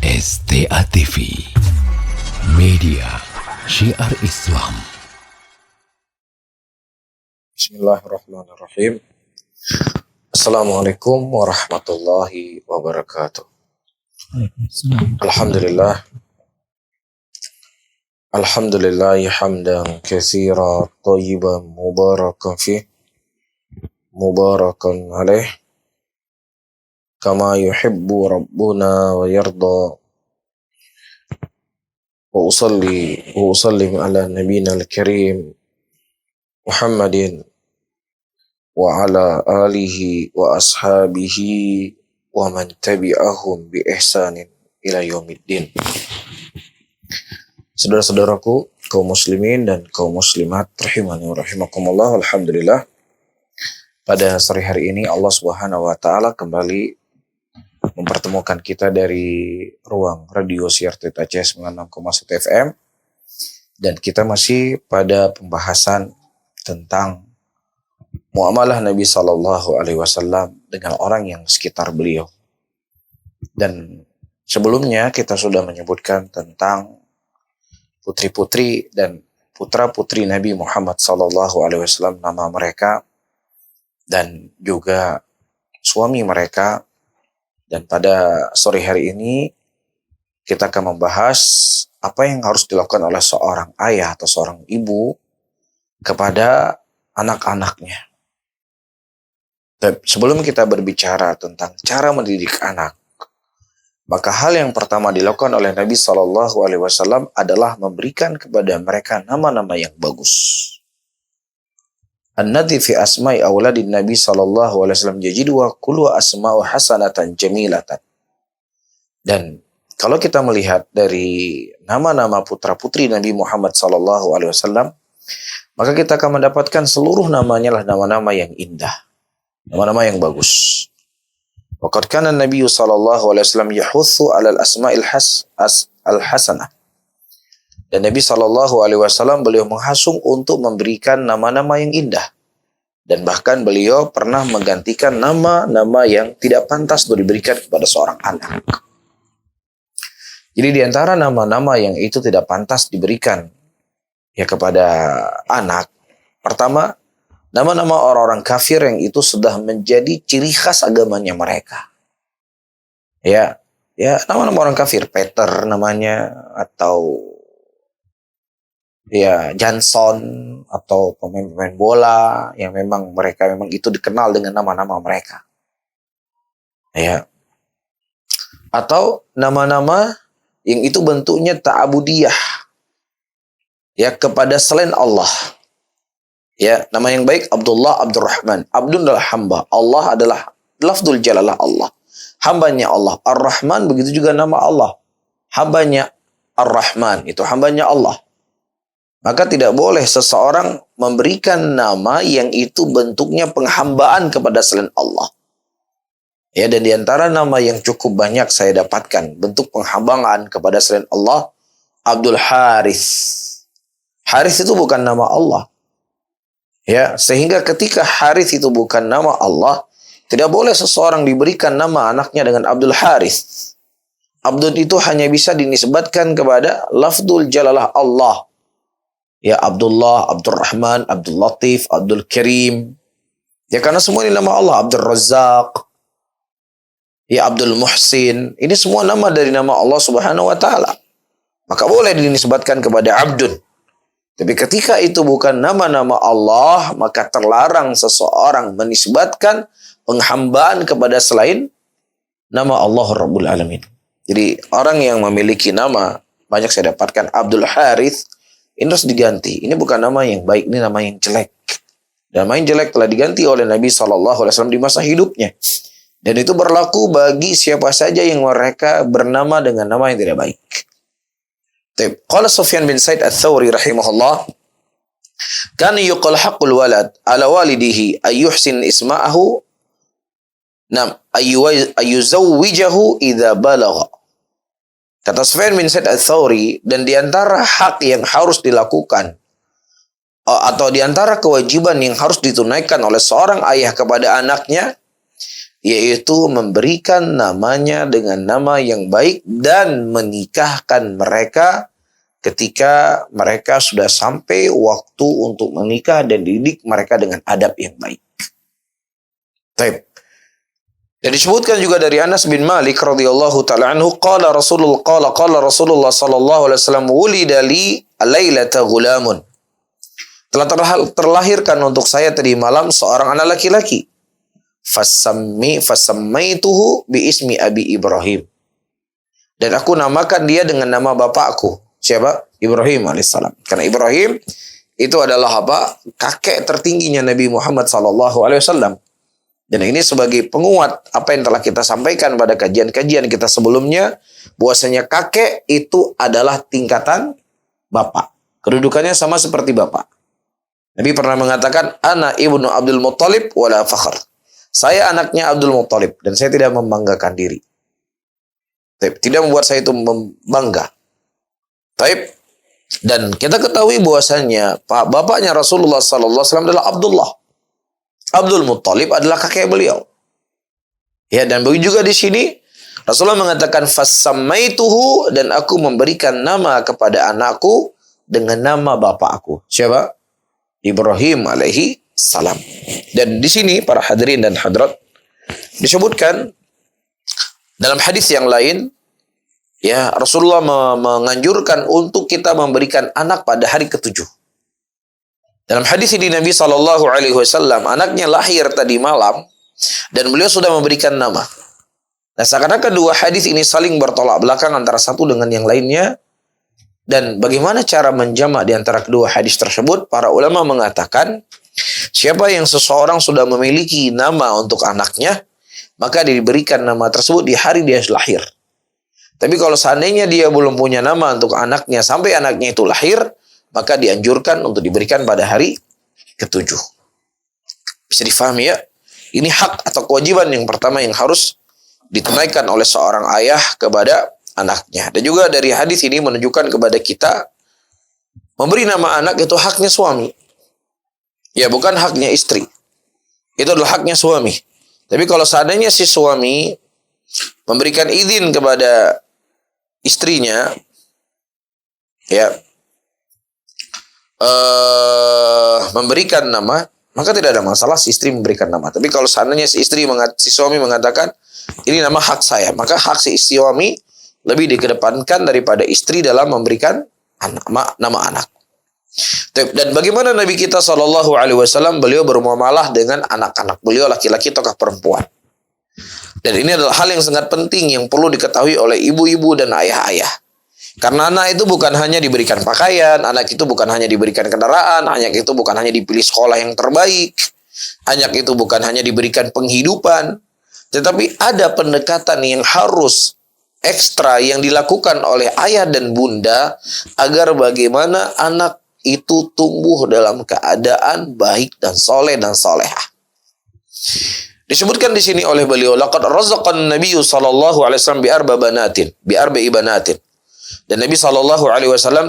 STA TV, media syiar Islam. Bismillahirrahmanirrahim. Assalamualaikum warahmatullahi wabarakatuh. Alhamdulillah. Alhamdulillah hamdan katsira thayyiban mubarakan fih, mubarakan alaih, kama yuhibbu rabbuna wa yarda. Wa usallim ala nabiyina al-karim Muhammadin wa ala alihi wa ashabihi wa man tabi'ahum bi ihsanin ila yaumiddin. Saudara-saudaraku, kaum muslimin dan kaum muslimat rahimani wa rahimakumullah, alhamdulillah. Pada sore hari ini Allah Subhanahu wa taala kembali mempertemukan kita dari ruang radio siar TTC 96,1 FM, dan kita masih pada pembahasan tentang muamalah Nabi Sallallahu Alaihi Wasallam dengan orang yang sekitar beliau. Dan sebelumnya kita sudah menyebutkan tentang putri-putri dan putra-putri Nabi Muhammad Sallallahu Alaihi Wasallam, nama mereka dan juga suami mereka. Dan pada sore hari ini kita akan membahas apa yang harus dilakukan oleh seorang ayah atau seorang ibu kepada anak-anaknya. Sebelum kita berbicara tentang cara mendidik anak, maka hal yang pertama dilakukan oleh Nabi Shallallahu Alaihi Wasallam adalah memberikan kepada mereka nama-nama yang bagus. An-nadhi fi asma'i awladin Nabi Shallallahu Alaihi Wasallam yajidu wa kullu asma'u hasanatan jamilatan. Dan kalau kita melihat dari nama-nama putra-putri Nabi Muhammad Shallallahu Alaihi Wasallam, maka kita akan mendapatkan seluruh namanya lah nama-nama yang indah, nama-nama yang bagus. Waqad kana Nabi Shallallahu Alaihi Wasallam yahutsu 'alal asma'il hasanah. Dan Nabi Shallallahu Alaihi Wasallam beliau menghasung untuk memberikan nama-nama yang indah. Dan bahkan beliau pernah menggantikan nama-nama yang tidak pantas untuk diberikan kepada seorang anak. Jadi di antara nama-nama yang itu tidak pantas diberikan ya kepada anak, pertama, nama-nama orang-orang kafir yang itu sudah menjadi ciri khas agamanya mereka. Ya, nama-nama orang kafir, Peter namanya, atau ya Johnson, atau pemain-pemain bola yang memang mereka itu dikenal dengan nama-nama mereka. Ya. Atau nama-nama yang itu bentuknya ta'abudiyah, ya, kepada selain Allah. Ya, nama yang baik Abdullah, Abdurrahman. Abdul adalah hamba, Allah adalah lafzul jalalah Allah, hambanya Allah. Ar-Rahman, begitu juga nama Allah, hambanya Ar-Rahman, itu hambanya Allah. Maka tidak boleh seseorang memberikan nama yang itu bentuknya penghambaan kepada selain Allah. Ya, dan di antara nama yang cukup banyak saya dapatkan bentuk penghambaan kepada selain Allah, Abdul Haris. Haris itu bukan nama Allah. Ya, sehingga ketika Haris itu bukan nama Allah, tidak boleh seseorang diberikan nama anaknya dengan Abdul Haris. Abdul itu hanya bisa dinisbatkan kepada lafzul jalalah Allah. Ya, Abdullah, Abdurrahman, Abdul Latif, Abdul Karim. Ya, karena semua ini nama Allah. Abdul Razak, ya, Abdul Muhsin. Ini semua nama dari nama Allah Subhanahu wa taala. Maka boleh dinisbatkan kepada Abdun. Tapi ketika itu bukan nama-nama Allah, maka terlarang seseorang menisbatkan penghambaan kepada selain nama Allah Rabbul Alamin. Jadi orang yang memiliki nama, banyak saya dapatkan Abdul Harith, ini harus diganti. Ini bukan nama yang baik, ini nama yang jelek. Dan nama yang jelek telah diganti oleh Nabi SAW di masa hidupnya. Dan itu berlaku bagi siapa saja yang mereka bernama dengan nama yang tidak baik. Qala Sufyan bin Sa'id Ats-Tsauri rahimahullah, kana yuqal haqqul walad ala walidihi ayyuhsin isma'ahu ayyuzawwijahu idza balagha. Kata Sufyan bin Sa'id Ats-Tsauri, dan di antara hak yang harus dilakukan atau di antara kewajiban yang harus ditunaikan oleh seorang ayah kepada anaknya yaitu memberikan namanya dengan nama yang baik dan menikahkan mereka ketika mereka sudah sampai waktu untuk menikah dan dididik mereka dengan adab yang baik. Baik. Dan disebutkan juga dari Anas bin Malik radhiyallahu taala anhu qala Rasulullah sallallahu alaihi wasallam wulida li lailata ghulamun. Telah terlahirkan untuk saya tadi malam seorang anak laki-laki. Fasammaituhu bi ismi Abi Ibrahim. Dan aku namakan dia dengan nama bapakku. Siapa? Ibrahim alaihissalam. Karena Ibrahim itu adalah apa? Kakek tertingginya Nabi Muhammad sallallahu alaihi wasallam. Dan ini sebagai penguat apa yang telah kita sampaikan pada kajian-kajian kita sebelumnya, bahwasanya kakek itu adalah tingkatan bapak. Kedudukannya sama seperti bapak. Nabi pernah mengatakan, Ana ibnu Abdul Muttalib wala fakhr. Saya anaknya Abdul Muttalib dan saya tidak membanggakan diri. Tidak membuat saya itu bangga. Dan kita ketahui bahwasanya bapaknya Rasulullah sallallahu alaihi wasallam adalah Abdullah. Abdul Muttalib adalah kakek beliau. Ya, dan begitu juga di sini Rasulullah mengatakan fasammaituhu, dan aku memberikan nama kepada anakku dengan nama bapakku. Siapa? Ibrahim alaihi salam. Dan di sini para hadirin dan hadrat disebutkan dalam hadis yang lain, ya, Rasulullah menganjurkan untuk kita memberikan anak pada hari ketujuh. Dalam hadis ini Nabi SAW, anaknya lahir tadi malam dan beliau sudah memberikan nama. Nah, seakan-akan kedua hadis ini saling bertolak belakang antara satu dengan yang lainnya. Dan bagaimana cara menjamak di antara kedua hadis tersebut? Para ulama mengatakan, siapa yang seseorang sudah memiliki nama untuk anaknya, maka diberikan nama tersebut di hari dia lahir. Tapi kalau seandainya dia belum punya nama untuk anaknya sampai anaknya itu lahir, maka dianjurkan untuk diberikan pada hari ketujuh. Bisa difahami ya? Ini hak atau kewajiban yang pertama yang harus ditunaikan oleh seorang ayah kepada anaknya. Dan juga dari hadis ini menunjukkan kepada kita, memberi nama anak itu haknya suami. Ya, bukan haknya istri. Itu adalah haknya suami. Tapi kalau seandainya si suami memberikan izin kepada istrinya, ya, memberikan nama, maka tidak ada masalah si istri memberikan nama. Tapi kalau seandainya si suami mengatakan ini nama hak saya, maka hak si suami lebih dikedepankan daripada istri dalam memberikan nama anak. Dan bagaimana Nabi kita SAW, beliau bermuamalah dengan anak-anak beliau, laki-laki ataukah perempuan. Dan ini adalah hal yang sangat penting yang perlu diketahui oleh ibu-ibu dan ayah-ayah. Karena anak itu bukan hanya diberikan pakaian, anak itu bukan hanya diberikan kendaraan, anak itu bukan hanya dipilih sekolah yang terbaik, anak itu bukan hanya diberikan penghidupan, tetapi ada pendekatan yang harus ekstra yang dilakukan oleh ayah dan bunda agar bagaimana anak itu tumbuh dalam keadaan baik dan soleh dan solehah. Disebutkan di sini oleh beliau, laqad razaqan nabiyyu sallallahu alaihi wasallam bi arba'i banatin. Dan Nabi SAW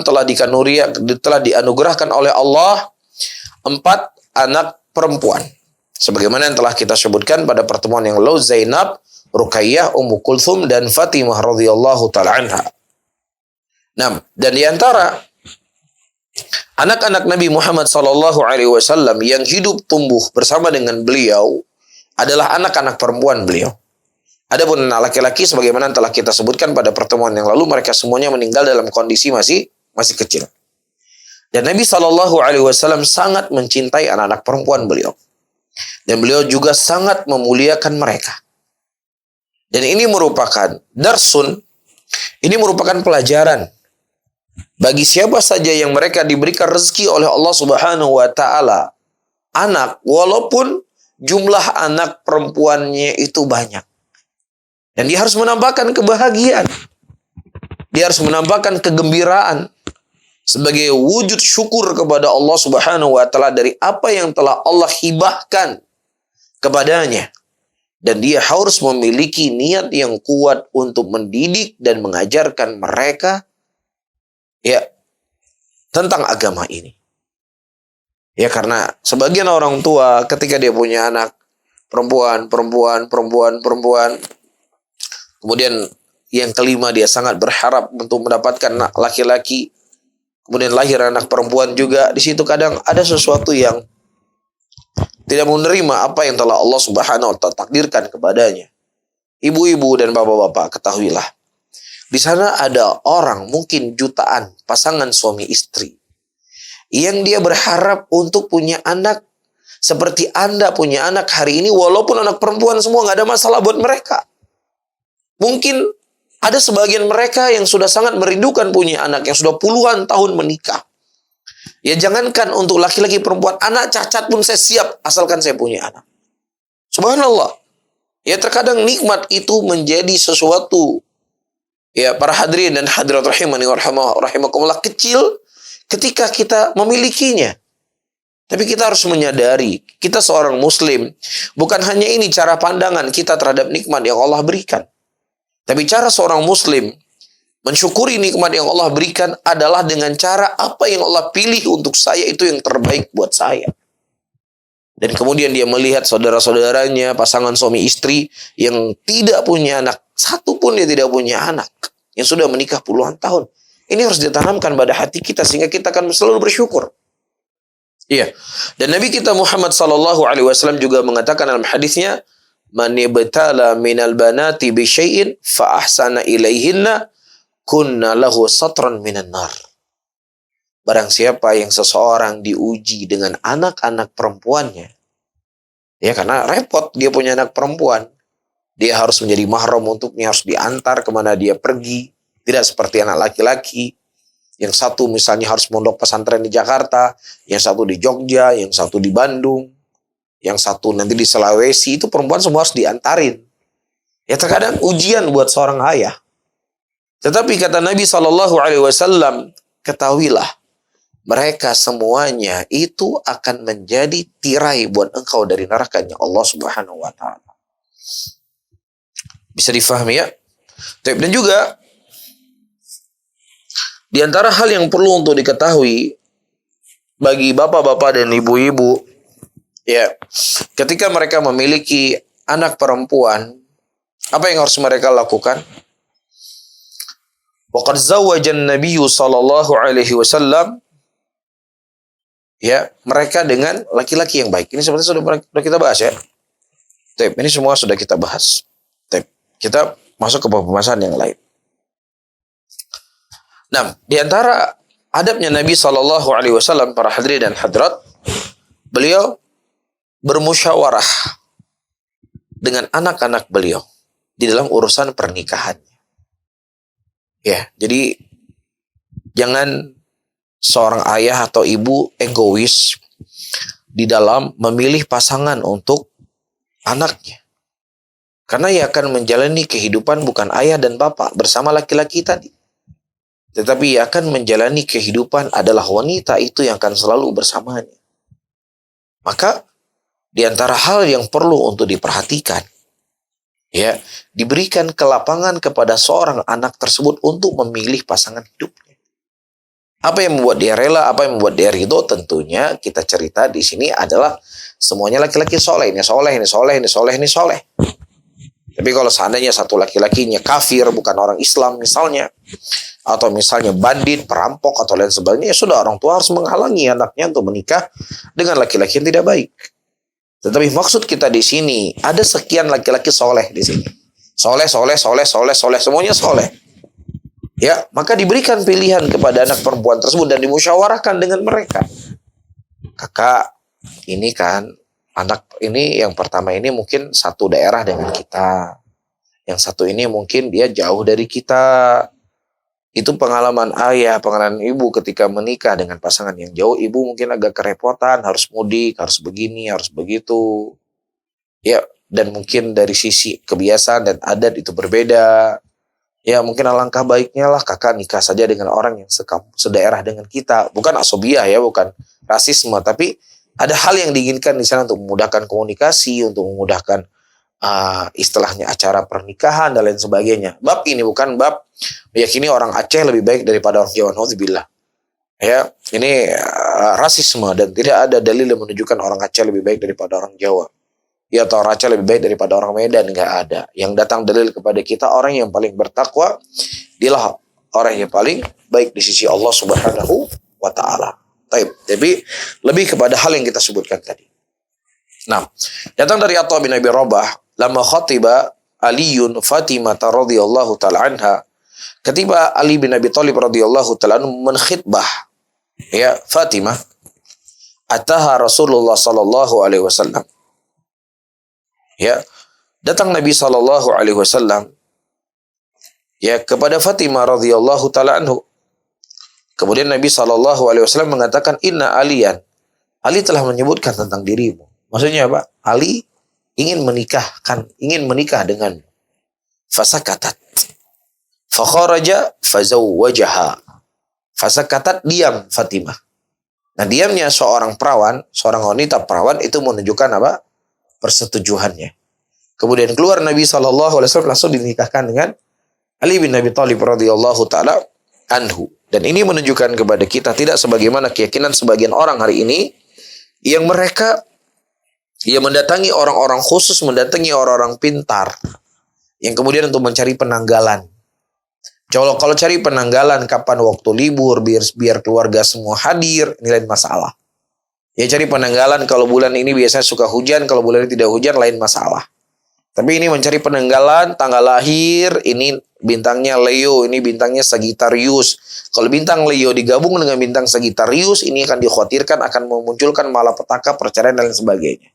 telah dianugerahkan oleh Allah 4 anak perempuan. Sebagaimana yang telah kita sebutkan pada pertemuan yang lalu, Zainab, Ruqayyah, Ummu Kulthum, dan Fatimah radhiyallahu ta'ala anha. Nah, dan di antara anak-anak Nabi Muhammad SAW yang hidup tumbuh bersama dengan beliau adalah anak-anak perempuan beliau. Adapun anak laki-laki sebagaimana telah kita sebutkan pada pertemuan yang lalu, mereka semuanya meninggal dalam kondisi masih kecil. Dan Nabi SAW sangat mencintai anak-anak perempuan beliau. Dan beliau juga sangat memuliakan mereka. Dan ini merupakan darsun, ini merupakan pelajaran bagi siapa saja yang mereka diberikan rezeki oleh Allah Subhanahu wa taala anak, walaupun jumlah anak perempuannya itu banyak. Dan dia harus menambahkan kebahagiaan. Dia harus menambahkan kegembiraan sebagai wujud syukur kepada Allah Subhanahu wa taala dari apa yang telah Allah hibahkan kepadanya. Dan dia harus memiliki niat yang kuat untuk mendidik dan mengajarkan mereka ya tentang agama ini. Ya, karena sebagian orang tua ketika dia punya anak, perempuan. Kemudian yang kelima, dia sangat berharap untuk mendapatkan anak laki-laki. Kemudian lahir anak perempuan juga. Di situ kadang ada sesuatu yang tidak menerima apa yang telah Allah Subhanahu wa Ta'ala takdirkan kepadanya. Ibu-ibu dan bapak-bapak, ketahuilah, di sana ada orang, mungkin jutaan pasangan suami istri, yang dia berharap untuk punya anak seperti Anda punya anak hari ini, walaupun anak perempuan semua, nggak ada masalah buat mereka. Mungkin ada sebagian mereka yang sudah sangat merindukan punya anak, yang sudah puluhan tahun menikah. Ya jangankan untuk laki-laki perempuan, anak cacat pun saya siap, asalkan saya punya anak. Subhanallah. Ya terkadang nikmat itu menjadi sesuatu, ya para hadirin dan hadirat rahimani wa rahimakumullah, kecil ketika kita memilikinya. Tapi kita harus menyadari, kita seorang muslim, bukan hanya ini cara pandangan kita terhadap nikmat yang Allah berikan. Tapi cara seorang muslim mensyukuri nikmat yang Allah berikan adalah dengan cara apa yang Allah pilih untuk saya itu yang terbaik buat saya. Dan kemudian dia melihat saudara-saudaranya, pasangan suami istri yang tidak punya anak. Satu pun dia tidak punya anak. Yang sudah menikah puluhan tahun. Ini harus ditanamkan pada hati kita sehingga kita akan selalu bersyukur. Iya. Dan Nabi kita Muhammad SAW juga mengatakan dalam hadisnya, "Man ibtala minal banati bi syai'in fa ahsana ilaihinna kunna lahu satran minan nar." Barang siapa yang seseorang diuji dengan anak-anak perempuannya, ya karena repot dia punya anak perempuan, dia harus menjadi mahram untuknya, harus diantar kemana dia pergi, tidak seperti anak laki-laki. Yang satu misalnya harus mondok pesantren di Jakarta, yang satu di Jogja, yang satu di Bandung, yang satu nanti di Sulawesi, itu perempuan semua harus diantarin. Ya terkadang ujian buat seorang ayah. Tetapi kata Nabi SAW, ketahuilah, mereka semuanya itu akan menjadi tirai buat engkau dari nerakanya Allah Subhanahu wa Ta'ala. Bisa difahami ya? Dan juga di antara hal yang perlu untuk diketahui bagi bapak-bapak dan ibu-ibu, ya, ketika mereka memiliki anak perempuan, apa yang harus mereka lakukan? Waqad zawwajan Nabiyyu sallallahu alaihi wasallam, ya, mereka dengan laki-laki yang baik. Ini seperti sudah kita bahas ya. Ini semua sudah kita bahas. Kita masuk ke pembahasan yang lain. Nah, di antara adabnya Nabi SAW, para hadirin dan hadirat, beliau bermusyawarah dengan anak-anak beliau di dalam urusan pernikahan. Ya, jadi jangan seorang ayah atau ibu egois di dalam memilih pasangan untuk anaknya. Karena ia akan menjalani kehidupan bukan ayah dan bapak bersama laki-laki tadi. Tetapi ia akan menjalani kehidupan adalah wanita itu yang akan selalu bersamanya. Maka di antara hal yang perlu untuk diperhatikan, ya, diberikan kelapangan kepada seorang anak tersebut untuk memilih pasangan hidupnya. Apa yang membuat dia rela, apa yang membuat dia ridho, tentunya kita cerita di sini adalah semuanya laki-laki soleh, ini soleh, ini soleh, ini soleh, ini soleh. Tapi kalau seandainya satu laki-lakinya kafir, bukan orang Islam misalnya, atau misalnya bandit, perampok, atau lain sebagainya, ya sudah, orang tua harus menghalangi anaknya untuk menikah dengan laki-laki yang tidak baik. Tetapi maksud kita di sini, ada sekian laki-laki soleh di sini. Soleh, semuanya soleh. Ya, maka diberikan pilihan kepada anak perempuan tersebut dan dimusyawarahkan dengan mereka. Kakak, ini kan anak ini yang pertama ini mungkin satu daerah dengan kita. Yang satu ini mungkin dia jauh dari kita. Itu pengalaman ayah, pengalaman ibu ketika menikah dengan pasangan yang jauh. Ibu mungkin agak kerepotan, harus mudik, harus begini, harus begitu. Ya, dan mungkin dari sisi kebiasaan dan adat itu berbeda. Ya, mungkin alangkah baiknya lah kakak nikah saja dengan orang yang sedaerah dengan kita. Bukan asobiah ya, bukan rasisme, tapi ada hal yang diinginkan di sana untuk memudahkan komunikasi, untuk memudahkan istilahnya acara pernikahan dan lain sebagainya. Bab ini bukan bab meyakini orang Aceh lebih baik daripada orang Jawa. Nauzubillah. Ya, ini rasisme dan tidak ada dalil yang menunjukkan orang Aceh lebih baik daripada orang Jawa. Ya Toraja lebih baik daripada orang Medan, nggak ada. Yang datang dalil kepada kita orang yang paling bertakwa, dialah orang yang paling baik di sisi Allah Subhanahu wa Ta'ala. Tapi lebih kepada hal yang kita sebutkan tadi. Nah, datang dari Atha bin Abi Rabah, lama khatiba Aliyun Fatimah radhiyallahu ta'ala anha, ketika Ali bin Abi Thalib radhiyallahu ta'ala anhu menkhitbah ya Fatimah, ataha Rasulullah sallallahu alaihi wasallam. Ya, datang Nabi sallallahu alaihi wasallam ya kepada Fatimah radhiyallahu taala anhu. Kemudian Nabi sallallahu alaihi wasallam mengatakan, "Inna Aliyan." Ali telah menyebutkan tentang dirimu. Maksudnya apa? Ali ingin menikah denganmu. Fasakatat. Fakharaja fazawwajaha. Fasakatat, diam Fatimah. Nah, diamnya seorang wanita perawan itu menunjukkan apa? Persetujuannya. Kemudian keluar Nabi SAW langsung dinikahkan dengan Ali bin Abi Thalib radhiyallahu taala anhu. Dan ini menunjukkan kepada kita tidak sebagaimana keyakinan sebagian orang hari ini yang mereka mendatangi orang-orang khusus, mendatangi orang-orang pintar yang kemudian untuk mencari penanggalan. Kalau cari penanggalan kapan waktu libur biar keluarga semua hadir, ini lain masalah. Ya cari penanggalan kalau bulan ini biasanya suka hujan, kalau bulan ini tidak hujan lain masalah. Tapi ini mencari penanggalan tanggal lahir, ini bintangnya Leo, ini bintangnya Sagittarius. Kalau bintang Leo digabung dengan bintang Sagittarius, ini akan dikhawatirkan akan memunculkan malapetaka, perceraian dan lain sebagainya.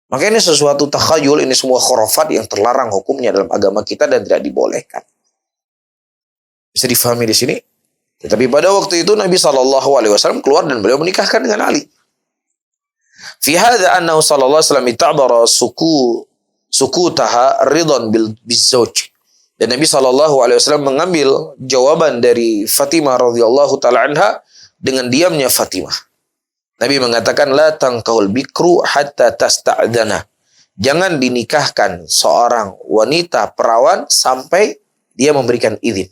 Maka ini sesuatu takhayul, ini semua khurafat yang terlarang hukumnya dalam agama kita dan tidak dibolehkan. Bisa difahami di sini? Tetapi pada waktu itu Nabi SAW keluar dan beliau menikahkan dengan Ali. Fi hadza annahu sallallahu alaihi wasallam itabara sukutaha ridwan bizauj. Dan Nabi sallallahu alaihi wasallam mengambil jawaban dari Fatimah radhiyallahu taala anha dengan diamnya Fatimah. Nabi mengatakan la tankahul bikru hatta tasta'dzana. Jangan dinikahkan seorang wanita perawan sampai dia memberikan izin.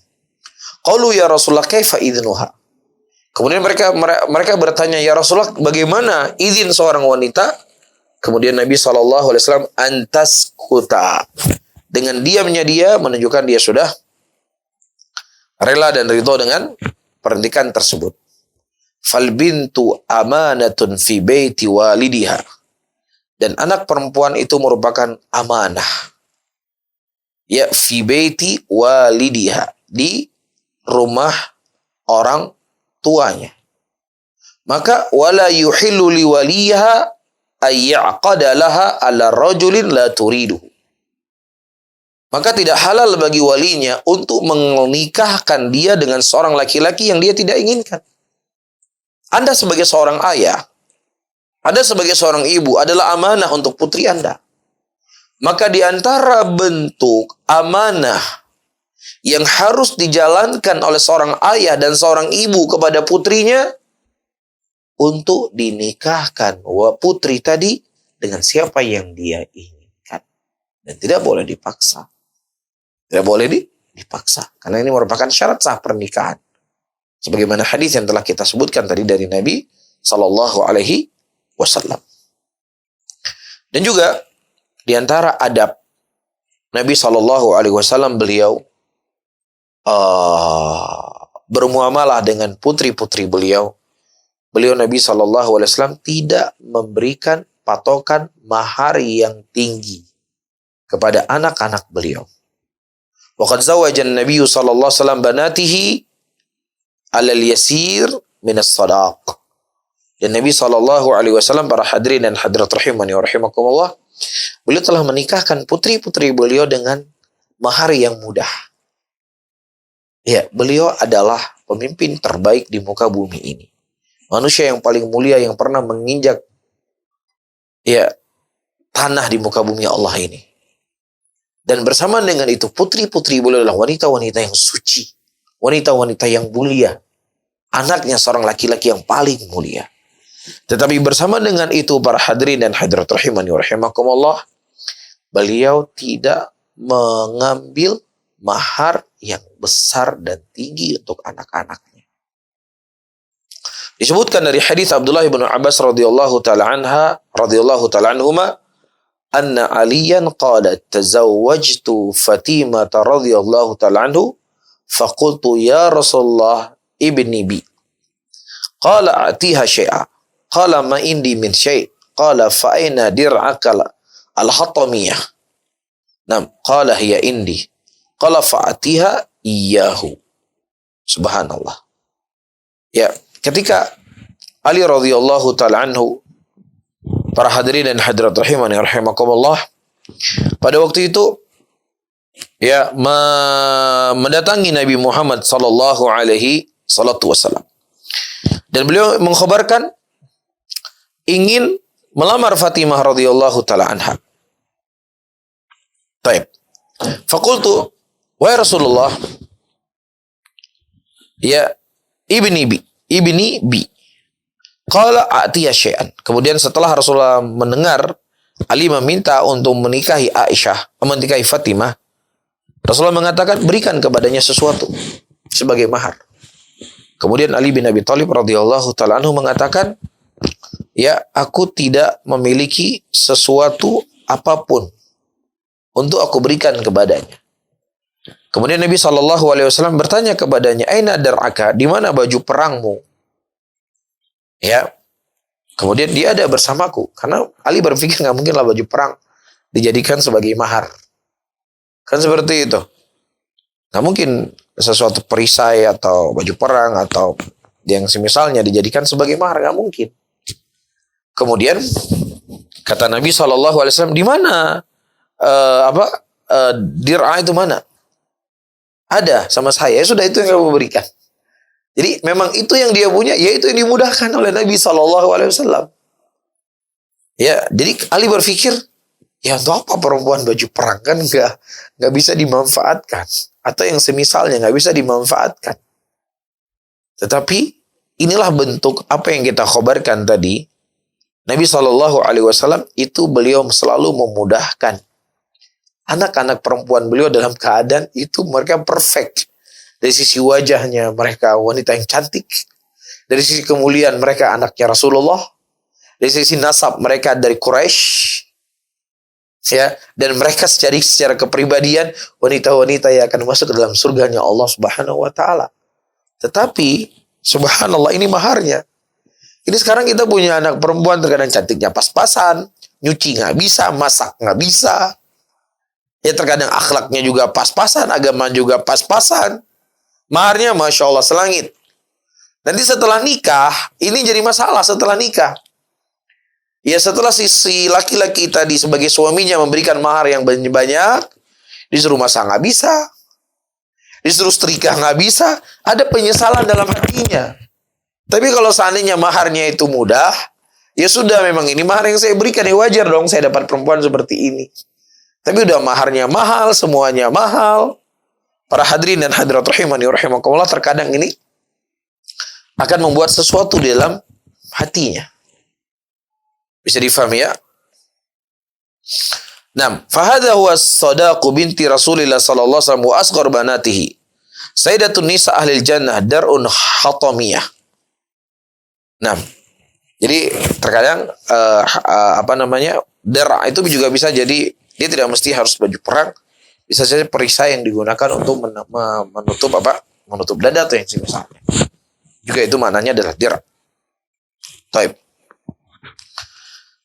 Qalu ya Rasulullah kaifa idnuha? Kemudian mereka bertanya, ya Rasulullah, bagaimana izin seorang wanita? Kemudian Nabi SAW antas kuta. Dengan diamnya dia menunjukkan dia sudah rela dan ridho dengan pernikahan tersebut. Fal bintu amanatun fi baiti walidiha. Dan anak perempuan itu merupakan amanah. Ya, fi baiti walidiha. Di rumah orang tuanya. Maka wala yuhillu liwaliha ayyaqada laha ala rajulin la turiduhu. Maka tidak halal bagi walinya untuk menikahkan dia dengan seorang laki-laki yang dia tidak inginkan. Anda sebagai seorang ayah, Anda sebagai seorang ibu adalah amanah untuk putri Anda. Maka di antara bentuk amanah yang harus dijalankan oleh seorang ayah dan seorang ibu kepada putrinya untuk dinikahkan putri tadi dengan siapa yang dia inginkan. Dan tidak boleh dipaksa. Tidak boleh dipaksa. Karena ini merupakan syarat sah pernikahan. Sebagaimana hadis yang telah kita sebutkan tadi dari Nabi Sallallahu Alaihi Wasallam. Dan juga di antara adab Nabi Sallallahu Alaihi Wasallam beliau bermuamalah dengan putri-putri beliau. Beliau Nabi SAW tidak memberikan patokan mahar yang tinggi kepada anak-anak beliau. Waqad zawajan Nabi SAW banatihi alal yasir minas sadaq. Dan Nabi SAW, para hadirin dan hadirat rahimani wa rahimakumullah, beliau telah menikahkan putri-putri beliau dengan mahar yang mudah. Ya, beliau adalah pemimpin terbaik di muka bumi ini. Manusia yang paling mulia yang pernah menginjak tanah di muka bumi Allah ini. Dan bersamaan dengan itu putri-putri beliau adalah wanita-wanita yang suci, wanita-wanita yang mulia, anaknya seorang laki-laki yang paling mulia. Tetapi bersama dengan itu para hadirin dan hadirat rahimani wa rahimakumullah, beliau tidak mengambil mahar yang besar dan tinggi untuk anak-anaknya. Disebutkan dari hadis Abdullah bin Abbas radhiyallahu taala anhuma, anna Aliyan qala tazawwajtu Fatimah radhiyallahu ta'ala anhu faqultu ya Rasulullah ibni bi. Qala atiha syai'a. Qala ma indi min syai'. Qala fa aina dir'aka al-hatamiyah. Nam, qala hiya indi. Qala fa atiha iyyahu. Subhanallah. Ya, ketika Ali radhiyallahu ta'ala anhu, para hadirin dan hadirat rahimani rahimakumullah, pada waktu itu ya mendatangi Nabi Muhammad sallallahu alaihi salatu wasallam. Dan beliau mengkhabarkan ingin melamar Fatimah radhiyallahu taala anha. Baik. Faqultu, wahai Rasulullah, ya ibni bi. Qala a'tiya syai'an. Kemudian setelah Rasulullah mendengar Ali meminta untuk menikahi Fatimah, Rasulullah mengatakan berikan kepadanya sesuatu sebagai mahar. Kemudian Ali bin Abi Thalib radhiyallahu ta'ala anhu mengatakan, ya aku tidak memiliki sesuatu apapun untuk aku berikan kepadanya. Kemudian Nabi SAW bertanya kepadanya, aina dar'aka, di mana baju perangmu? Ya, kemudian dia ada bersamaku. Karena Ali berpikir nggak mungkinlah baju perang dijadikan sebagai mahar. Kan seperti itu. Nggak mungkin sesuatu perisai atau baju perang atau yang semisalnya dijadikan sebagai mahar, nggak mungkin. Kemudian kata Nabi SAW, di mana dir'a itu mana? Ada sama saya. Ya sudah, itu yang kamu berikan. Jadi memang itu yang dia punya, yaitu yang dimudahkan oleh Nabi SAW. Ya, jadi Ali berpikir, ya untuk apa perempuan baju perang, kan nggak bisa dimanfaatkan, atau yang semisalnya nggak bisa dimanfaatkan. Tetapi inilah bentuk apa yang kita khabarkan tadi. Nabi SAW itu beliau selalu memudahkan anak-anak perempuan beliau dalam keadaan itu mereka perfect. Dari sisi wajahnya mereka wanita yang cantik. Dari sisi kemuliaan mereka anaknya Rasulullah. Dari sisi nasab mereka dari Quraisy. Ya, dan mereka secara kepribadian wanita-wanita yang akan masuk ke dalam surganya Allah Subhanahu wa taala. Tetapi subhanallah, ini maharnya. Ini sekarang kita punya anak perempuan terkadang cantiknya pas-pasan, nyuci nggak bisa, masak nggak bisa. Ya terkadang akhlaknya juga pas-pasan, agama juga pas-pasan. Maharnya Masya Allah selangit. Nanti setelah nikah, ini jadi masalah setelah nikah. Ya setelah si laki-laki tadi sebagai suaminya memberikan mahar yang banyak, disuruh masak nggak bisa, disuruh setrika nggak bisa, ada penyesalan dalam hatinya. Tapi kalau seandainya maharnya itu mudah, ya sudah, memang ini mahar yang saya berikan, ya wajar dong saya dapat perempuan seperti ini. Tapi udah maharnya mahal, semuanya mahal. Para hadirin dan hadirat rahimani rahimakumullah, terkadang ini akan membuat sesuatu di dalam hatinya. Bisa difahami ya? Naam, fahadha huwa as-sadaqu binti Rasulillah sallallahu alaihi wasallam wa asghar banatihi. Sayyidatun nisa ahlil jannah dar'un hatamiyah. Naam. Jadi terkadang dar' itu juga bisa jadi dia tidak mesti harus baju perang. Bisa saja perisai yang digunakan untuk menutup dada atau yang semisalnya. Juga itu maknanya adalah dir'. Taib.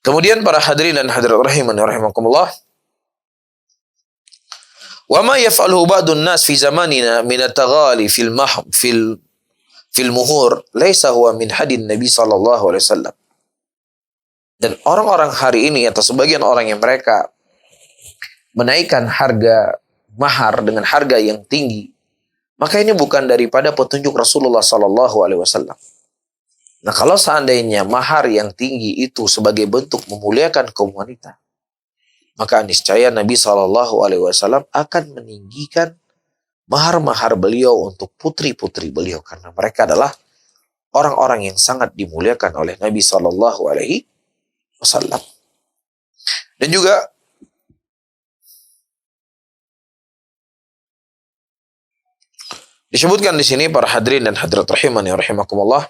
Kemudian para hadirin dan hadirat rahimani rahimakumullah. Wa ma yaf'aluhu ba'dun nas fi zamanina min at-taghali fil muhur laisa huwa min hadin Nabi sallallahu alaihi wasallam. Dan orang-orang hari ini atau sebagian orang yang mereka menaikkan harga mahar dengan harga yang tinggi, maka ini bukan daripada petunjuk Rasulullah sallallahu alaihi wasallam. Nah, kalau seandainya mahar yang tinggi itu sebagai bentuk memuliakan kaum wanita, maka niscaya Nabi sallallahu alaihi wasallam akan meninggikan mahar-mahar beliau untuk putri-putri beliau, karena mereka adalah orang-orang yang sangat dimuliakan oleh Nabi sallallahu alaihi wasallam. Dan juga disebutkan di sini para hadirin dan hadirat rahimani rahimakumullah,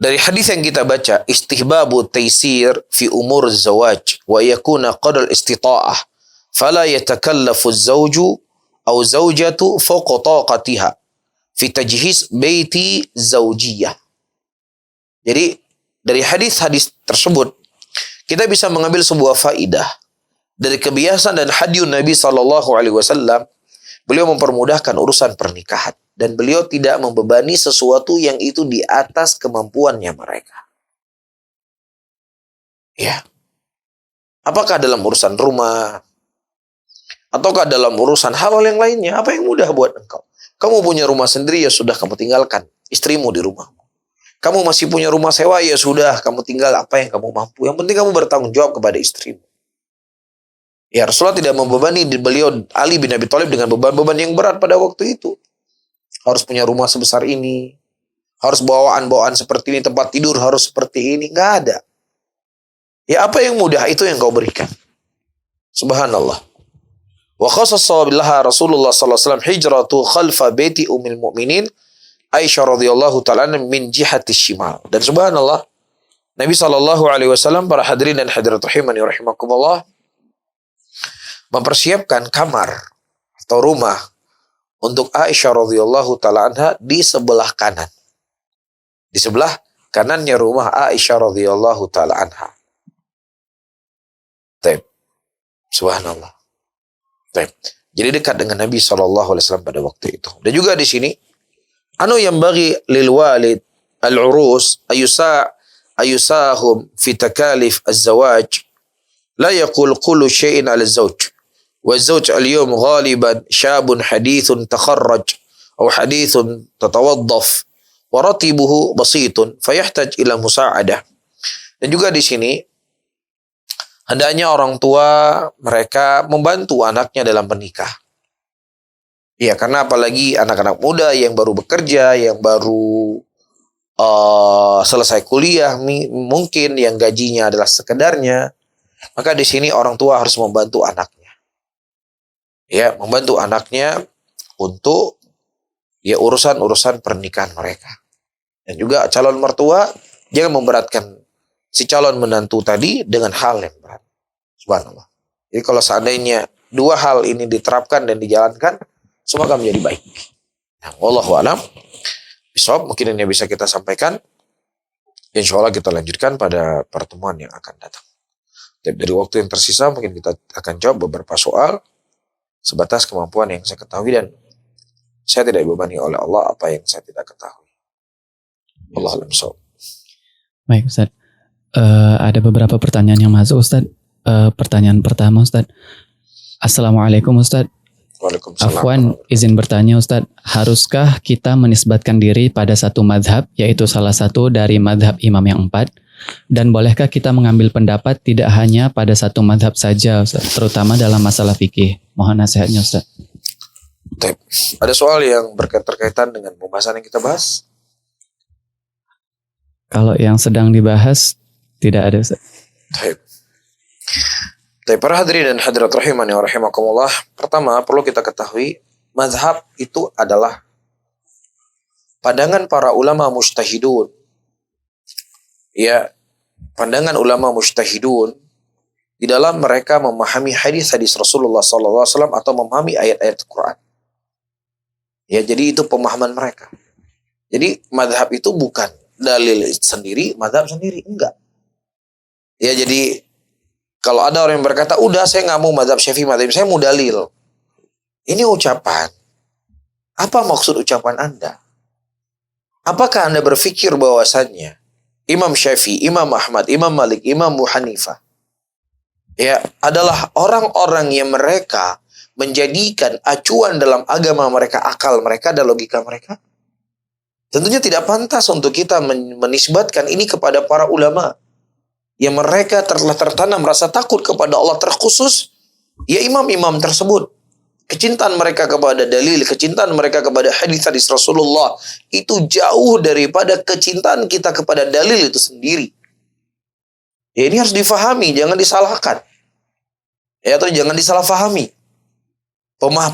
Dari hadis yang kita baca, istihbabu taysir fi umur zawaj wa yakuna qadar istita'ah fala yatakallafu az-zawju aw zawjatu fawqa taqatiha fi tajhiz baiti zawjiyah. Jadi dari hadis-hadis tersebut kita bisa mengambil sebuah faidah dari kebiasaan dan hadis Nabi sallallahu alaihi wasallam. Beliau mempermudahkan urusan pernikahan dan beliau tidak membebani sesuatu yang itu di atas kemampuannya mereka. Ya. Apakah dalam urusan rumah ataukah dalam urusan hal-hal yang lainnya? Apa yang mudah buat engkau? Kamu punya rumah sendiri, ya sudah kamu tinggalkan istrimu di rumahmu. Kamu masih punya rumah sewa, ya sudah kamu tinggal apa yang kamu mampu. Yang penting kamu bertanggung jawab kepada istrimu. Ya, Rasulullah tidak membebani beliau Ali bin Abi Thalib dengan beban-beban yang berat pada waktu itu. Harus punya rumah sebesar ini, harus bawaan-bawaan seperti ini, tempat tidur harus seperti ini, nggak ada. Ya, apa yang mudah itu yang kau berikan. Subhanallah. Wa khassasa billaha Rasulullah sallallahu alaihi wasallam hijratu khalfa baiti ummil mukminin Aisyah radhiyallahu taala min jihati shimal. Dan subhanallah, Nabi sallallahu alaihi wasallam, para hadirin dan hadirat rahimani rahimakumullah, mempersiapkan kamar atau rumah untuk Aisyah radhiyallahu taala anha di sebelah kanan. Di sebelah kanannya rumah Aisyah radhiyallahu taala anha. Baik. Subhanallah. Baik. Jadi dekat dengan Nabi sallallahu alaihi wasallam pada waktu itu. Dan juga di sini anu yang bagi lil walid al-urus ayusahum fi takalif az-zawaj la yaqul kullu shay'in 'ala az-zawj. والزوج اليوم غالبا شاب حديث تخرج أو حديث تتوظف وراتبه بسيط فيحتاج إلى مساعدة. Dan juga di sini hendaknya orang tua mereka membantu anaknya dalam menikah. Iya, karena apalagi anak-anak muda yang baru bekerja, yang baru selesai kuliah, mungkin yang gajinya adalah sekedarnya, maka di sini orang tua harus membantu anaknya. Ya, membantu anaknya untuk ya urusan-urusan pernikahan mereka. Dan juga calon mertua jangan memberatkan si calon menantu tadi dengan hal yang berat. Subhanallah. Jadi kalau seandainya dua hal ini diterapkan dan dijalankan, semua akan menjadi baik. Nah, wallahu a'lam bishawab, mungkin ini bisa kita sampaikan. Insya Allah kita lanjutkan pada pertemuan yang akan datang. Dan dari waktu yang tersisa mungkin kita akan jawab beberapa soal sebatas kemampuan yang saya ketahui, dan saya tidak dibebani oleh Allah apa yang saya tidak ketahui. Allah alam bishawab. Baik Ustaz, ada beberapa pertanyaan yang masuk Ustaz. Pertanyaan pertama Ustaz, Assalamualaikum Ustaz. Waalaikumsalam. Afwan, izin bertanya Ustaz, haruskah kita menisbatkan diri pada satu madhab, yaitu salah satu dari madhab imam yang 4? Dan bolehkah kita mengambil pendapat tidak hanya pada satu madhab saja Ustaz, terutama dalam masalah fikih? Mohon nasihatnya Ustaz. Ada soal yang berkaitan dengan pembahasan yang kita bahas? Kalau yang sedang dibahas tidak ada Ustaz. Para hadirin dan hadirat rahimani wa rahimakumullah, pertama perlu kita ketahui, mazhab itu adalah pandangan para ulama mujtahidun. Ya, pandangan ulama mujtahidun di dalam mereka memahami hadis-hadis Rasulullah SAW atau memahami ayat-ayat Quran. Ya, jadi itu pemahaman mereka. Jadi mazhab itu bukan dalil sendiri, mazhab sendiri, enggak. Ya, jadi kalau ada orang yang berkata, udah saya nggak mau mazhab Syafi'i, mazhab saya mau dalil. Ini ucapan. Apa maksud ucapan Anda? Apakah Anda berpikir bahwasannya Imam Syafi'i, Imam Ahmad, Imam Malik, Imam Abu Hanifah ya adalah orang-orang yang mereka menjadikan acuan dalam agama mereka, akal mereka dan logika mereka? Tentunya tidak pantas untuk kita menisbatkan ini kepada para ulama yang mereka telah tertanam rasa takut kepada Allah, terkhusus ya imam-imam tersebut. Kecintaan mereka kepada dalil, kecintaan mereka kepada hadis-hadis Rasulullah itu jauh daripada kecintaan kita kepada dalil itu sendiri. Ya, ini harus difahami, jangan disalahkan. Ya, atau jangan disalahfahami.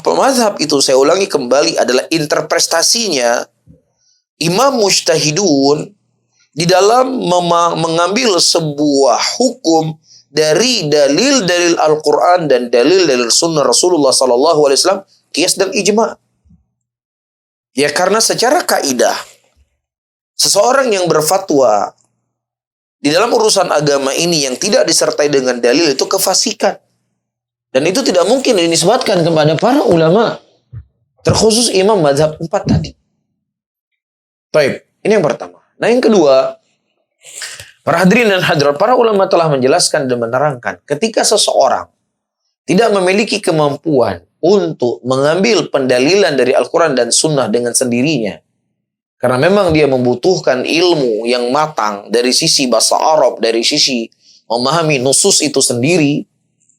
Pemazhab itu, saya ulangi kembali, adalah interpretasinya imam mujtahidun di dalam mengambil sebuah hukum dari dalil-dalil Al-Quran dan dalil-dalil sunnah Rasulullah SAW, qiyas dan ijma'. Ya karena secara kaidah, seseorang yang berfatwa di dalam urusan agama ini yang tidak disertai dengan dalil itu kefasikan. Dan itu tidak mungkin dinisbatkan kepada para ulama, terkhusus imam mazhab 4 tadi. Baik, ini yang pertama. Nah yang kedua, para hadirin dan hadirat, para ulama telah menjelaskan dan menerangkan ketika seseorang tidak memiliki kemampuan untuk mengambil pendalilan dari Al-Quran dan Sunnah dengan sendirinya, karena memang dia membutuhkan ilmu yang matang dari sisi bahasa Arab, dari sisi memahami nusus itu sendiri,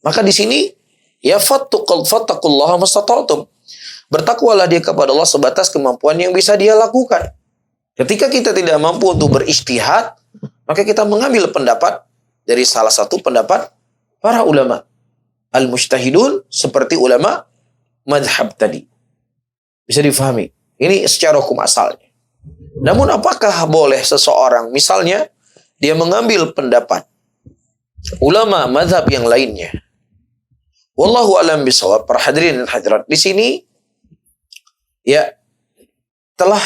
maka di sini ya fattaqullaha mastata'tum. Bertakwalah dia kepada Allah sebatas kemampuan yang bisa dia lakukan. Ketika kita tidak mampu untuk berijtihad, maka kita mengambil pendapat dari salah satu pendapat para ulama. Al-mujtahidun seperti ulama madhab tadi. Bisa difahami. Ini secara hukum asalnya. Namun apakah boleh seseorang misalnya dia mengambil pendapat ulama madhab yang lainnya? Wallahu alam bisawab. Para hadirin dan hadirat, di sini ya telah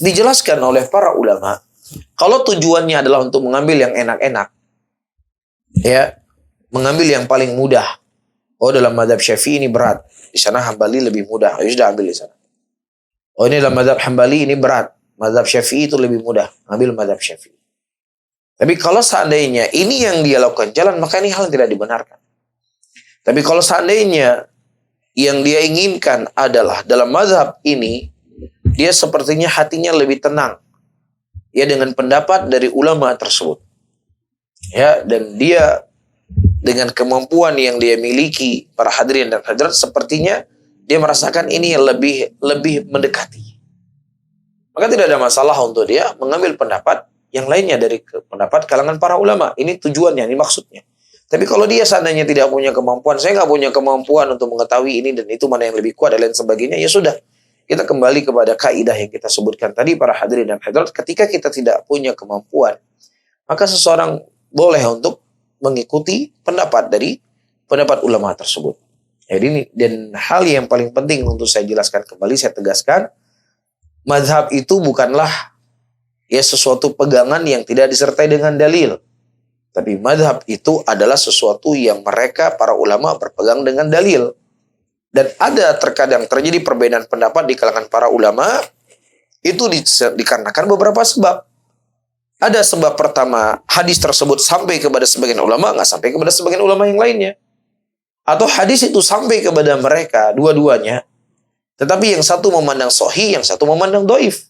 dijelaskan oleh para ulama kalau tujuannya adalah untuk mengambil yang enak-enak, ya mengambil yang paling mudah. Oh dalam mazhab Syafi'i ini berat, di sana Hambali lebih mudah, ya sudah ambil di sana. Oh ini dalam mazhab Hambali ini berat, mazhab Syafi'i itu lebih mudah, ambil mazhab Syafi'i. Tapi kalau seandainya ini yang dia lakukan jalan, maka ini hal yang tidak dibenarkan. Tapi kalau seandainya yang dia inginkan adalah dalam mazhab ini, dia sepertinya hatinya lebih tenang, ya dengan pendapat dari ulama tersebut, ya dan dia dengan kemampuan yang dia miliki, para hadirin dan hadirat, sepertinya dia merasakan ini yang lebih mendekati. Maka tidak ada masalah untuk dia mengambil pendapat yang lainnya dari pendapat kalangan para ulama. Ini tujuannya, ini maksudnya. Tapi kalau dia seandainya tidak punya kemampuan, saya nggak punya kemampuan untuk mengetahui ini dan itu mana yang lebih kuat dan lain sebagainya, ya sudah. Kita kembali kepada kaidah yang kita sebutkan tadi, para hadirin dan hadirat. Ketika kita tidak punya kemampuan, maka seseorang boleh untuk mengikuti pendapat dari pendapat ulama tersebut. Jadi ini, dan hal yang paling penting untuk saya jelaskan kembali, saya tegaskan, mazhab itu bukanlah ya sesuatu pegangan yang tidak disertai dengan dalil. Tapi mazhab itu adalah sesuatu yang mereka, para ulama, berpegang dengan dalil. Dan ada terkadang terjadi perbedaan pendapat di kalangan para ulama, itu dikarenakan beberapa sebab. Ada sebab pertama, hadis tersebut sampai kepada sebagian ulama, nggak sampai kepada sebagian ulama yang lainnya. Atau hadis itu sampai kepada mereka, dua-duanya. Tetapi yang satu memandang sahih, yang satu memandang dhaif.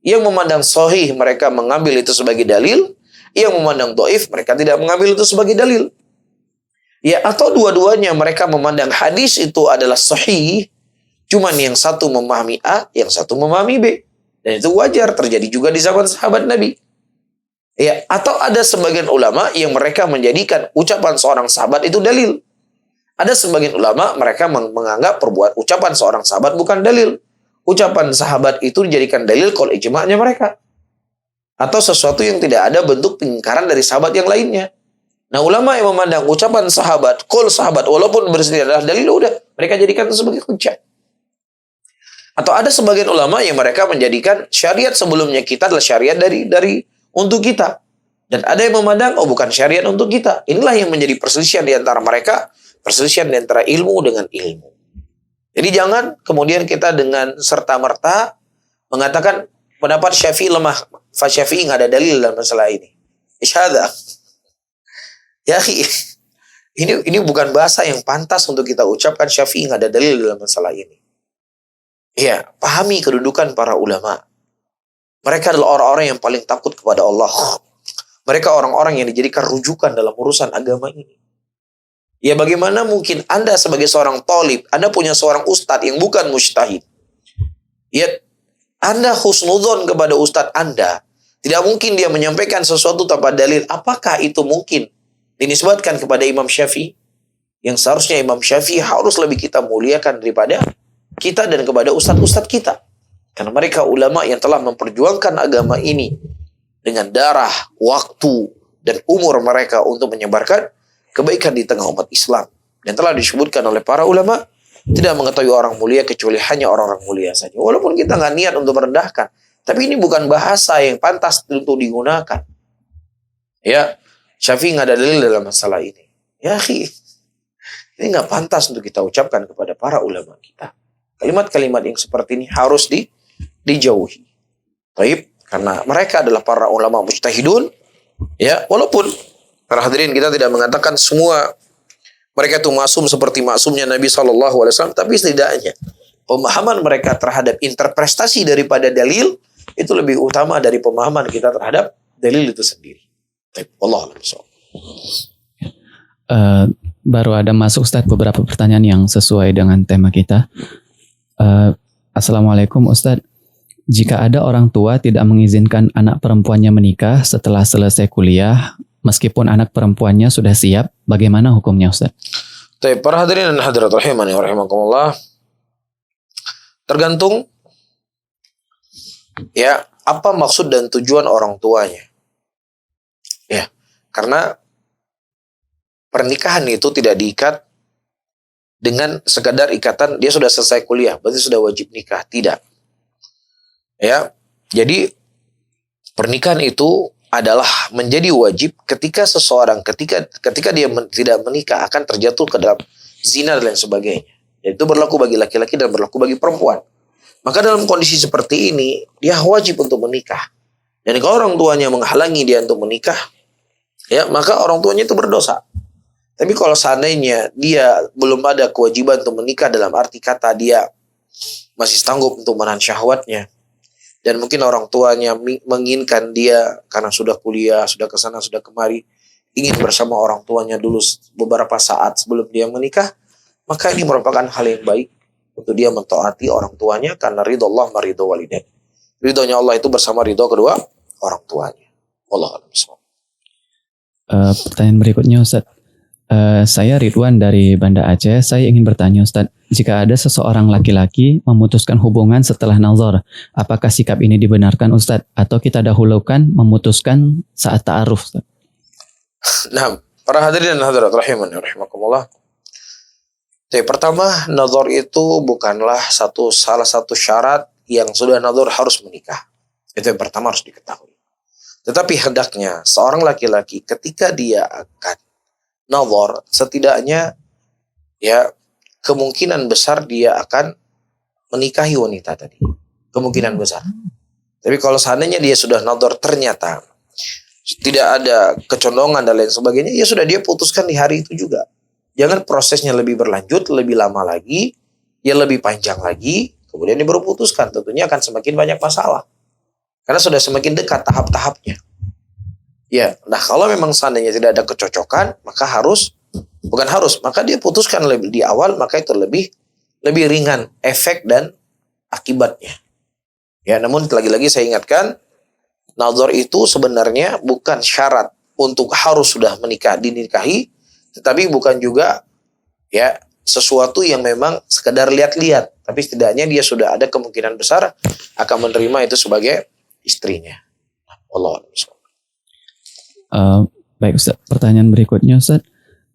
Yang memandang sahih, mereka mengambil itu sebagai dalil. Yang memandang dhaif, mereka tidak mengambil itu sebagai dalil. Ya, atau dua-duanya mereka memandang hadis itu adalah sahih, cuman yang satu memahami A, yang satu memahami B. Dan itu wajar terjadi juga di zaman sahabat Nabi. Ya, atau ada sebagian ulama yang mereka menjadikan ucapan seorang sahabat itu dalil. Ada sebagian ulama mereka menganggap ucapan seorang sahabat bukan dalil. Ucapan sahabat itu dijadikan dalil kalau ijma'nya mereka. Atau sesuatu yang tidak ada bentuk pengingkaran dari sahabat yang lainnya. Nah, ulama yang memandang ucapan sahabat, qaul sahabat, walaupun bersendiri adalah dalil, udah mereka jadikan itu sebagai hujjah. Atau ada sebagian ulama yang mereka menjadikan syariat sebelumnya kita adalah syariat dari untuk kita. Dan ada yang memandang, oh bukan syariat untuk kita. Inilah yang menjadi perselisihan di antara mereka, perselisihan di antara ilmu dengan ilmu. Jadi jangan kemudian kita dengan serta-merta mengatakan pendapat Syafi'i lemah, Syafi'i nggak ada dalil dalam masalah ini. Isyhadah. Ya, ini bukan bahasa yang pantas untuk kita ucapkan. Syafi'i nggak ada dalil dalam masalah ini. Ya, pahami kedudukan para ulama. Mereka adalah orang-orang yang paling takut kepada Allah. Mereka orang-orang yang dijadikan rujukan dalam urusan agama ini. Ya, bagaimana mungkin Anda sebagai seorang thalib, Anda punya seorang ustadz yang bukan mujtahid. Ya, Anda husnudzon kepada ustadz Anda. Tidak mungkin dia menyampaikan sesuatu tanpa dalil. Apakah itu mungkin dinisbatkan kepada Imam Syafi'i? Yang seharusnya Imam Syafi'i harus lebih kita muliakan daripada kita dan kepada ustadz-ustadz kita. Karena mereka ulama yang telah memperjuangkan agama ini dengan darah, waktu, dan umur mereka untuk menyebarkan kebaikan di tengah umat Islam. Dan telah disebutkan oleh para ulama, tidak mengetahui orang mulia kecuali hanya orang-orang mulia saja. Walaupun kita nggak niat untuk merendahkan, tapi ini bukan bahasa yang pantas untuk digunakan. Ya, Syafi'i nggak ada dalil dalam masalah ini. Ya, ini nggak pantas untuk kita ucapkan kepada para ulama kita. Kalimat-kalimat yang seperti ini harus dijauhi. Baik, karena mereka adalah para ulama mujtahidun. Ya, walaupun para hadirin kita tidak mengatakan semua mereka itu maksum seperti maksumnya Nabi SAW, tapi setidaknya pemahaman mereka terhadap interpretasi daripada dalil itu lebih utama dari pemahaman kita terhadap dalil itu sendiri. Wallahu a'lam. Baru ada masuk Ustadz beberapa pertanyaan yang sesuai dengan tema kita. Assalamualaikum Ustadz. Jika ada orang tua tidak mengizinkan anak perempuannya menikah setelah selesai kuliah, meskipun anak perempuannya sudah siap, bagaimana hukumnya Ustaz? Para hadirin dan hadirat rahimani wa rahimakumullah. Tergantung ya apa maksud dan tujuan orang tuanya. Ya, karena pernikahan itu tidak diikat dengan sekadar ikatan dia sudah selesai kuliah, berarti sudah wajib nikah, tidak. Ya, jadi pernikahan itu adalah menjadi wajib ketika seseorang ketika dia tidak menikah akan terjatuh ke dalam zina dan lain sebagainya. Dan itu berlaku bagi laki-laki dan berlaku bagi perempuan. Maka dalam kondisi seperti ini dia wajib untuk menikah. Dan kalau orang tuanya menghalangi dia untuk menikah, ya maka orang tuanya itu berdosa. Tapi kalau seandainya dia belum ada kewajiban untuk menikah dalam arti kata dia masih sanggup untuk menahan syahwatnya, dan mungkin orang tuanya menginginkan dia karena sudah kuliah, sudah kesana, sudah kemari, ingin bersama orang tuanya dulu beberapa saat sebelum dia menikah, maka ini merupakan hal yang baik untuk dia mentaati orang tuanya karena ridho Allah ma ridho walidain. Ridhonya Allah itu bersama ridho kedua orang tuanya. Wallahu a'lam. Pertanyaan berikutnya Ustaz. Saya Ridwan dari Banda Aceh. Saya ingin bertanya Ustaz, jika ada seseorang laki-laki memutuskan hubungan setelah nazar, apakah sikap ini dibenarkan Ustaz? Atau kita dahulukan memutuskan saat ta'aruf Ustaz? Nah, para hadirin dan hadirat rahimani rahimakumullah. Pertama, nazar itu bukanlah salah satu syarat yang sudah nazar harus menikah. Itu yang pertama harus diketahui. Tetapi hendaknya seorang laki-laki ketika dia akan nazar, setidaknya ya kemungkinan besar dia akan menikahi wanita tadi. Kemungkinan besar. Tapi kalau seandainya dia sudah nazar ternyata tidak ada kecondongan dan lain sebagainya, ya sudah dia putuskan di hari itu juga. Jangan prosesnya lebih berlanjut, lebih lama lagi, ya lebih panjang lagi, kemudian dia baru putuskan. Tentunya akan semakin banyak masalah. Karena sudah semakin dekat tahap-tahapnya. Ya, nah kalau memang seandainya tidak ada kecocokan, maka maka dia putuskan lebih di awal, maka itu lebih ringan efek dan akibatnya. Ya, namun lagi-lagi saya ingatkan, nazar itu sebenarnya bukan syarat untuk harus sudah dinikahi, tetapi bukan juga ya sesuatu yang memang sekedar lihat-lihat, tapi setidaknya dia sudah ada kemungkinan besar akan menerima itu sebagai istrinya. Wallahu a'lam. Baik Ustaz, pertanyaan berikutnya Ustaz.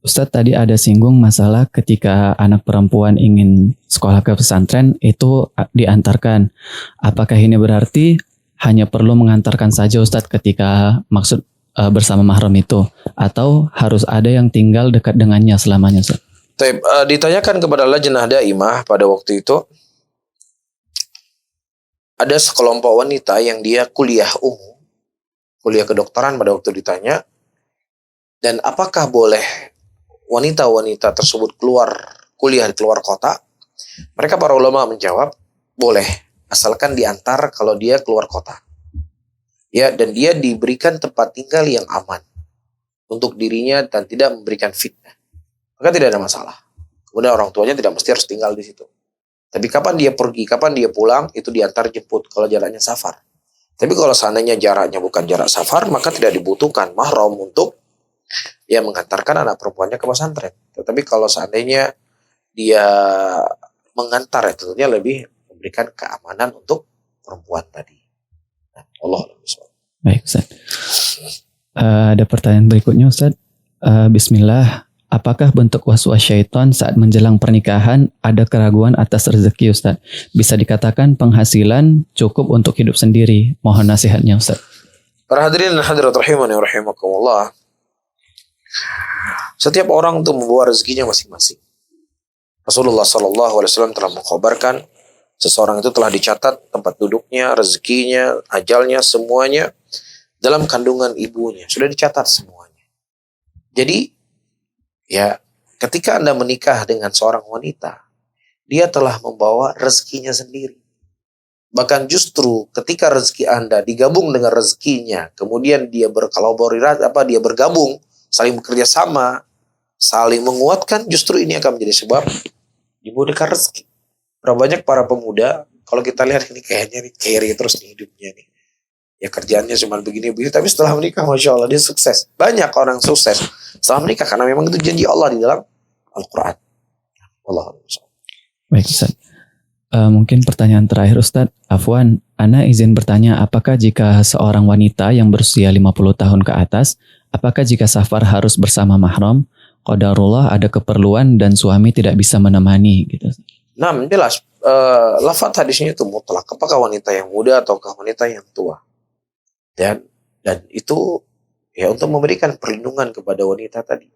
Ustaz tadi ada singgung masalah ketika anak perempuan ingin sekolah ke pesantren itu diantarkan. Apakah ini berarti hanya perlu mengantarkan saja Ustaz ketika maksud bersama mahram itu? Atau harus ada yang tinggal dekat dengannya selamanya Ustaz? Ditanyakan kepada Lajnah Daimah pada waktu itu, ada sekelompok wanita yang dia kuliah umum, kuliah kedokteran pada waktu ditanya, dan apakah boleh wanita-wanita tersebut kuliah di luar kota? Mereka para ulama menjawab, boleh, asalkan diantar kalau dia keluar kota. Ya, dan dia diberikan tempat tinggal yang aman untuk dirinya dan tidak memberikan fitnah. Maka tidak ada masalah. Kemudian orang tuanya tidak mesti harus tinggal di situ. Tapi kapan dia pergi, kapan dia pulang, itu diantar jemput kalau jaraknya safar. Tapi kalau seandainya jaraknya bukan jarak safar, maka tidak dibutuhkan mahram untuk ya mengantarkan anak perempuannya ke pesantren. Tetapi kalau seandainya dia mengantar, ya tentunya lebih memberikan keamanan untuk perempuan tadi. Nah, Allah. Baik Ustaz. Ada pertanyaan berikutnya Ustaz. Bismillah, apakah bentuk waswas syaitan saat menjelang pernikahan ada keraguan atas rezeki Ustaz? Bisa dikatakan penghasilan cukup untuk hidup sendiri. Mohon nasihatnya Ustaz. Para hadirin dan hadirat rahimani wa rahimakumullah. Setiap orang itu membawa rezekinya masing-masing. Rasulullah SAW telah mengkhabarkan seseorang itu telah dicatat tempat duduknya, rezekinya, ajalnya, semuanya dalam kandungan ibunya. Sudah dicatat semuanya. Jadi, ya, ketika Anda menikah dengan seorang wanita, dia telah membawa rezekinya sendiri. Bahkan justru ketika rezeki Anda digabung dengan rezekinya, kemudian dia dia bergabung, saling bekerja sama, saling menguatkan, justru ini akan menjadi sebab dimudahkan rezeki. Berapa banyak para pemuda, kalau kita lihat ini kayaknya nih carry terus nih hidupnya nih. Ya kerjaannya cuma begini-begini, tapi setelah menikah Masya Allah dia sukses. Banyak orang sukses setelah menikah karena memang itu janji Allah di dalam Al-Quran. Baik Ustaz. Mungkin pertanyaan terakhir Ustaz. Afwan, Ana izin bertanya, apakah jika seorang wanita yang berusia 50 tahun ke atas, apakah jika safar harus bersama mahram? Qadarullah ada keperluan dan suami tidak bisa menemani gitu. Nah, jelas lafaz hadisnya itu mutlak. Apakah wanita yang muda ataukah wanita yang tua? Dan itu ya untuk memberikan perlindungan kepada wanita tadi.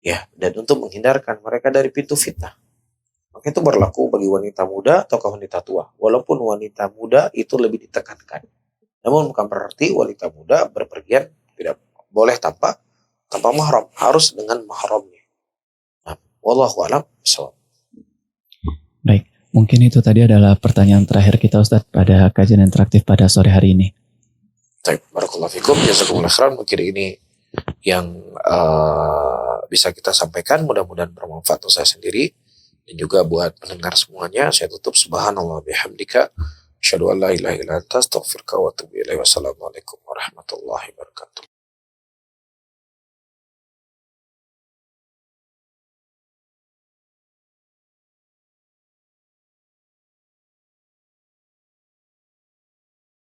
Ya, dan untuk menghindarkan mereka dari pintu fitnah. Maka itu berlaku bagi wanita muda ataukah wanita tua. Walaupun wanita muda itu lebih ditekankan. Namun bukan berarti wanita muda berpergian tidak boleh tanpa mahram, harus dengan mahramnya. Nah, wallahu a'lam bishawab. Baik, mungkin itu tadi adalah pertanyaan terakhir kita Ustaz pada kajian interaktif pada sore hari ini. Baik, barakallahu fikum, jazakumullah khairan. Mungkin ini yang bisa kita sampaikan, mudah-mudahan bermanfaat untuk saya sendiri dan juga buat pendengar semuanya. Saya tutup, subhanallah bihamdika, asyhadu an la ilaha illa anta, astaghfiruka wa atubu ilaik. Wassalamualaikum warahmatullahi wabarakatuh.